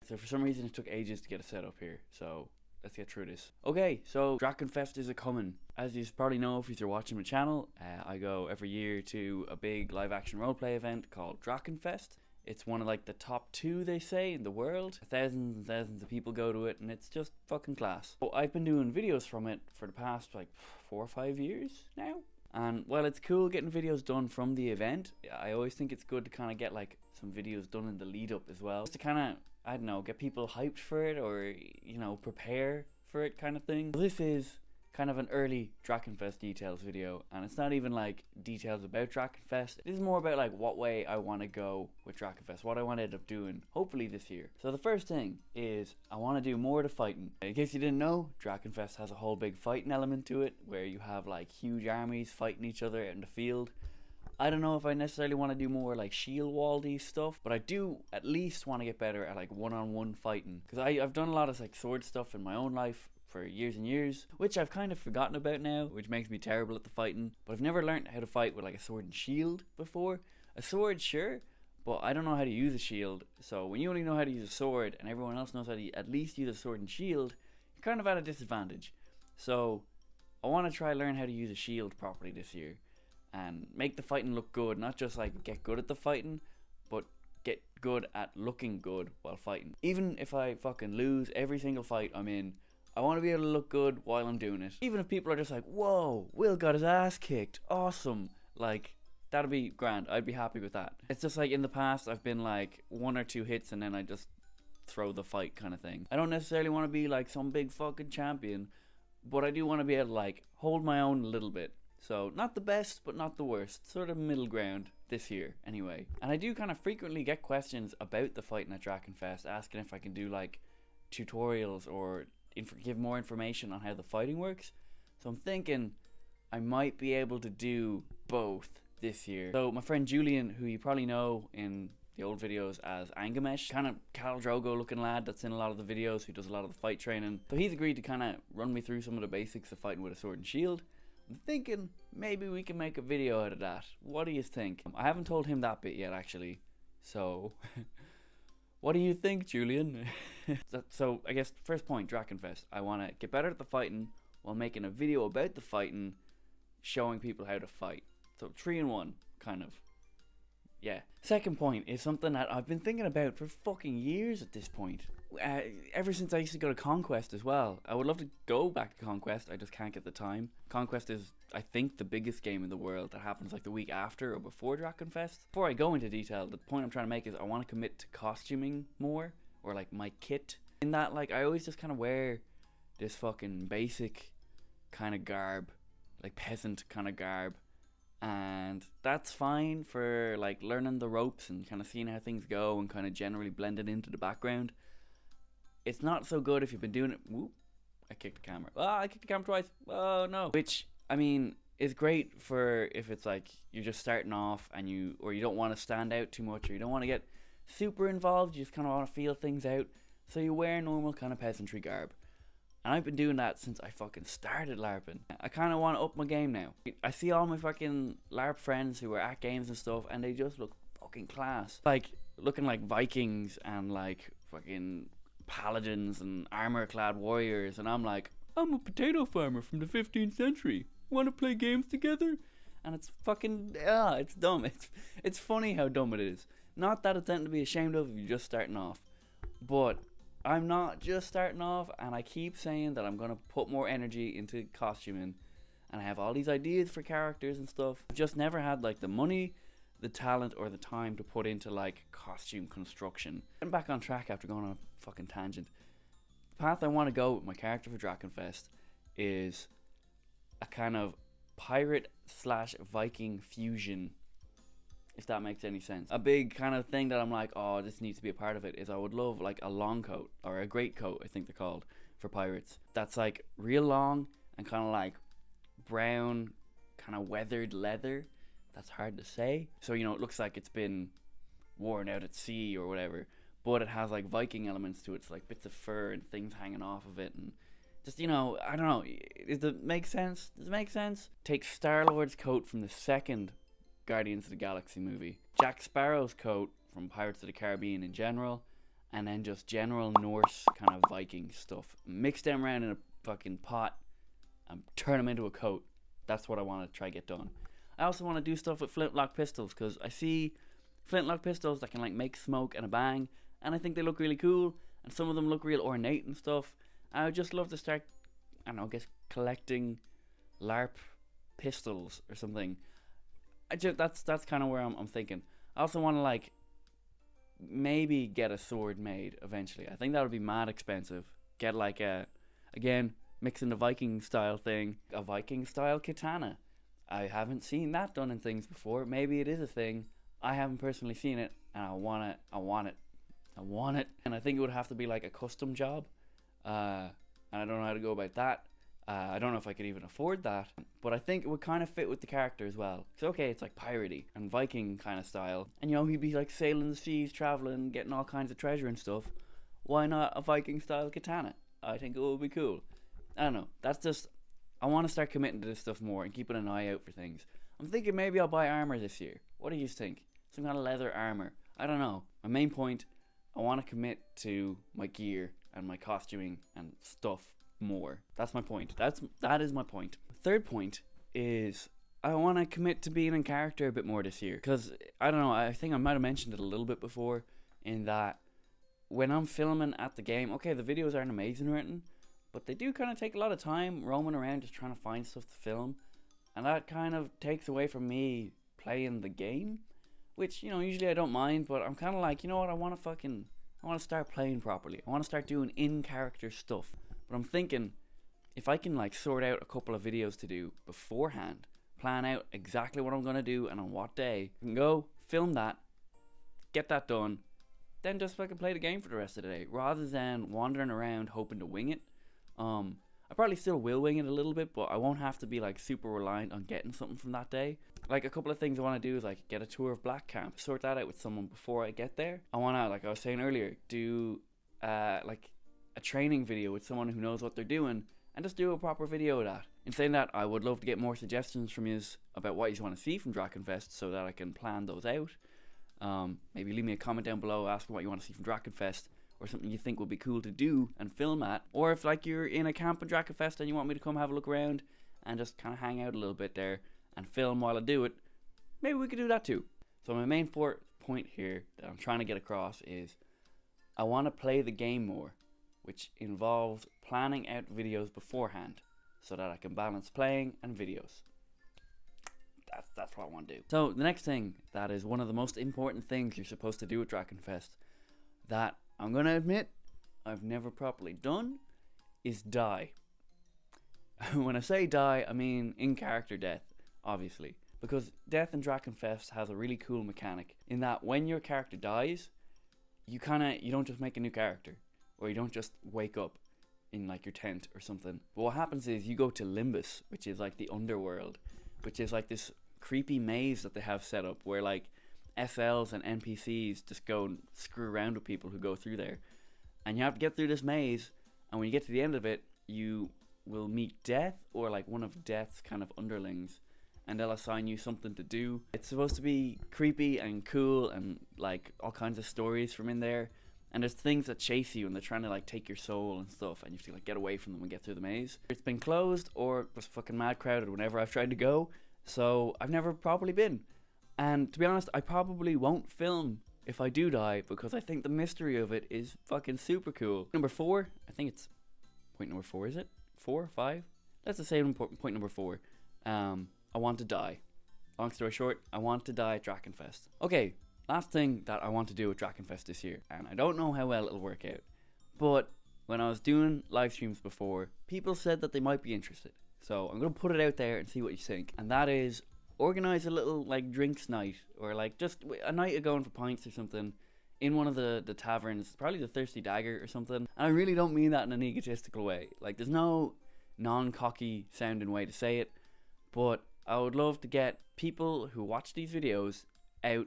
So for some reason it took ages to get it set up here. So let's get through this. Okay, so Drachenfest is a-coming. As you probably know if you're watching my channel, I go every year to a big live action roleplay event called Drachenfest. It's one of like the top 2, they say, in the world. Thousands and thousands of people go to it, and it's just fucking class. But I've been doing videos from it for the past like 4 or 5 years now. And while it's cool getting videos done from the event, I always think it's good to kind of get like some videos done in the lead up as well. Just to kind of, I don't know, get people hyped for it, or, you know, prepare for it kind of thing. So this is kind of an early Drachenfest details video, and it's not even like details about Drachenfest. This is more about like what way I want to go with Drachenfest, what I want to end up doing hopefully this year. So the first thing is I want to do more to fighting. In case you didn't know, Drachenfest has a whole big fighting element to it, where you have like huge armies fighting each other out in the field. I don't know if I necessarily want to do more like shield wall-y stuff, but I do at least want to get better at like one-on-one fighting, because I've done a lot of like sword stuff in my own life for years and years, which I've kind of forgotten about now, which makes me terrible at the fighting. But I've never learned how to fight with like a sword and shield before. A sword, sure, but I don't know how to use a shield. So when you only know how to use a sword and everyone else knows how to at least use a sword and shield, you're kind of at a disadvantage. So I want to try learn how to use a shield properly this year and make the fighting look good, not just like get good at the fighting, but get good at looking good while fighting. Even if I fucking lose every single fight I'm in, I want to be able to look good while I'm doing it. Even if people are just like, whoa, Will got his ass kicked, awesome, like, that'd be grand. I'd be happy with that. It's just like in the past I've been like 1 or 2 hits and then I just throw the fight kind of thing. I don't necessarily want to be like some big fucking champion, but I do want to be able to like hold my own a little bit. So not the best, but not the worst. Sort of middle ground this year anyway. And I do kind of frequently get questions about the fighting at Drachenfest, asking if I can do like tutorials or give more information on how the fighting works. So I'm thinking I might be able to do both this year. So my friend Julian, who you probably know in the old videos as Angamesh, kind of Khal Drogo looking lad that's in a lot of the videos, who does a lot of the fight training. So he's agreed to kind of run me through some of the basics of fighting with a sword and shield. I'm thinking maybe we can make a video out of that. What do you think? I haven't told him that bit yet actually. So what do you think, Julian? So I guess first point, Drachenfest. I want to get better at the fighting while making a video about the fighting, showing people how to fight. So 3 in 1, kind of. Yeah. Second point is something that I've been thinking about for fucking years at this point. Ever since I used to go to Conquest as well. I would love to go back to Conquest, I just can't get the time. Conquest is, I think, the biggest game in the world that happens like the week after or before Drachenfest. Before I go into detail, the point I'm trying to make is I want to commit to costuming more, or like my kit. In that, like, I always just kind of wear this fucking basic kind of garb, like peasant kind of garb. And that's fine for like learning the ropes and kind of seeing how things go and kind of generally blending into the background. It's not so good if you've been doing it. Whoop, I kicked the camera. Ah, I kicked the camera twice. Oh no. Which, I mean, is great for if it's like you're just starting off and you don't want to stand out too much, or you don't want to get super involved, you just kind of want to feel things out. So you wear normal kind of peasantry garb. And I've been doing that since I fucking started LARPing. I kind of want to up my game now. I see all my fucking LARP friends who are at games and stuff, and they just look fucking class. Like, looking like Vikings and like fucking paladins and armor-clad warriors. And I'm like, I'm a potato farmer from the 15th century. Want to play games together? And it's fucking, it's dumb. It's funny how dumb it is. Not that it's anything to be ashamed of if you're just starting off. But I'm not just starting off, and I keep saying that I'm going to put more energy into costuming, and I have all these ideas for characters and stuff. I've just never had like the money, the talent, or the time to put into like costume construction. Getting back on track after going on a fucking tangent. The path I want to go with my character for Drachenfest is a kind of pirate / Viking fusion, if that makes any sense. A big kind of thing that I'm like, oh, this needs to be a part of it, is I would love like a long coat, or a great coat, I think they're called, for pirates. That's like real long and kind of like brown, kind of weathered leather. That's hard to say. So, you know, it looks like it's been worn out at sea or whatever, but it has like Viking elements to it. It's like bits of fur and things hanging off of it, and just, you know, I don't know. Does it make sense? Does it make sense? Take Star-Lord's coat from the second Guardians of the Galaxy movie, Jack Sparrow's coat from Pirates of the Caribbean in general, and then just general Norse kind of Viking stuff. Mix them around in a fucking pot and turn them into a coat. That's what I want to try get done. I also want to do stuff with flintlock pistols, because I see flintlock pistols that can like make smoke and a bang, and I think they look really cool, and some of them look real ornate and stuff. I would just love to start, I don't know, I guess collecting LARP pistols or something. That's kind of where I'm thinking. I also want to like maybe get a sword made eventually. I think that would be mad expensive. Get like again, mixing the Viking style thing, a Viking style katana. I haven't seen that done in things before. Maybe it is a thing. I haven't personally seen it, and I want it. And I think it would have to be like a custom job. And I don't know how to go about that. I don't know if I could even afford that, but I think it would kind of fit with the character as well. It's okay, it's like piratey and Viking kind of style, and you know, he'd be like sailing the seas, traveling, getting all kinds of treasure and stuff. Why not a Viking style katana? I think it would be cool. I don't know, that's just, I want to start committing to this stuff more and keeping an eye out for things. I'm thinking maybe I'll buy armor this year. What do you think? Some kind of leather armor. I don't know. My main point, I want to commit to my gear and my costuming and stuff more. That's my point. That is my point. Third point is I want to commit to being in character a bit more this year, because I don't know, I think I might have mentioned it a little bit before, in that when I'm filming at the game, okay, the videos aren't amazing written, but they do kind of take a lot of time roaming around just trying to find stuff to film, and that kind of takes away from me playing the game, which, you know, usually I don't mind, but I'm kind of like, you know what, I want to start playing properly. I want to start doing in-character stuff. But I'm thinking, if I can like sort out a couple of videos to do beforehand, plan out exactly what I'm going to do and on what day, I can go film that, get that done, then just fucking play the game for the rest of the day, rather than wandering around hoping to wing it. I probably still will wing it a little bit, but I won't have to be like super reliant on getting something from that day. Like a couple of things I want to do is like get a tour of Black Camp, sort that out with someone before I get there. I want to, like I was saying earlier, do like a training video with someone who knows what they're doing, and just do a proper video of that. In saying that, I would love to get more suggestions from you about what you want to see from Drachenfest, so that I can plan those out. Maybe leave me a comment down below asking what you want to see from Drachenfest, or something you think would be cool to do and film at. Or if like you're in a camp in Drachenfest and you want me to come have a look around and just kind of hang out a little bit there and film while I do it, maybe we could do that too. So my main point here that I'm trying to get across is I want to play the game more, which involves planning out videos beforehand so that I can balance playing and videos. That's what I want to do. So the next thing that is one of the most important things you're supposed to do at Drachenfest, that I'm going to admit I've never properly done, is die. When I say die, I mean in character death, obviously, because death in Drachenfest has a really cool mechanic in that when your character dies, you don't just make a new character, or you don't just wake up in like your tent or something. But what happens is you go to Limbus, which is like the underworld, which is like this creepy maze that they have set up where like SLs and NPCs just go and screw around with people who go through there. And you have to get through this maze, and when you get to the end of it, you will meet Death, or like one of Death's kind of underlings, and they'll assign you something to do. It's supposed to be creepy and cool and like all kinds of stories from in there. And there's things that chase you and they're trying to like take your soul and stuff, and you have to like get away from them and get through the maze. It's been closed or was fucking mad crowded whenever I've tried to go, so I've never properly been. And to be honest, I probably won't film if I do die, because I think the mystery of it is fucking super cool. Number 4, I think it's point number 4, is it? 4 or 5? Let's just say point number 4. I want to die. Long story short, I want to die at Drachenfest. Okay, last thing that I want to do at Drachenfest this year, and I don't know how well it'll work out, but when I was doing live streams before, people said that they might be interested. So I'm going to put it out there and see what you think. And that is, organise a little like drinks night, or like just a night of going for pints or something in one of the taverns, probably the Thirsty Dagger or something. And I really don't mean that in an egotistical way. Like, there's no non-cocky sounding way to say it, but I would love to get people who watch these videos out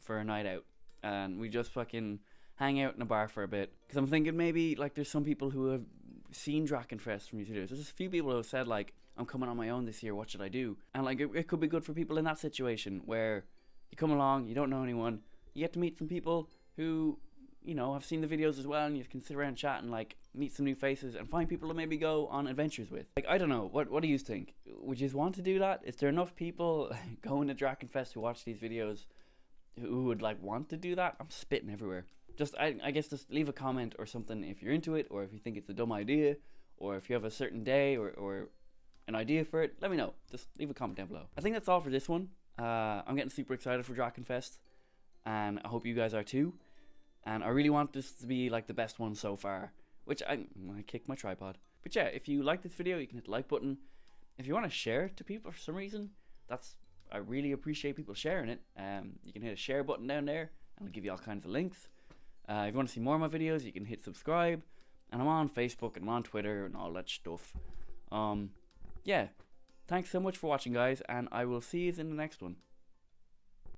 for a night out, and we just fucking hang out in a bar for a bit. Because I'm thinking maybe like there's some people who have seen Drachenfest from these videos. There's a few people who have said like, I'm coming on my own this year, what should I do? And like it could be good for people in that situation where you come along, you don't know anyone, you get to meet some people who you know, have seen the videos as well, and you can sit around chat and like meet some new faces and find people to maybe go on adventures with. Like, I don't know, what do you think? Would you want to do that? Is there enough people going to Drachenfest who watch these videos who would like want to do that? I'm spitting everywhere. Just I guess just leave a comment or something if you're into it, or if you think it's a dumb idea, or if you have a certain day or an idea for it. Let me know. Just leave a comment down below. I think that's all for this one. I'm getting super excited for Drachenfest, and I hope you guys are too. And I really want this to be like the best one so far, which I kicked my tripod. But yeah, if you like this video, you can hit the like button. If you want to share it to people for some reason, I really appreciate people sharing it. You can hit a share button down there, and I'll give you all kinds of links. If you want to see more of my videos, you can hit subscribe. And I'm on Facebook and I'm on Twitter and all that stuff. Yeah, thanks so much for watching, guys, and I will see you in the next one.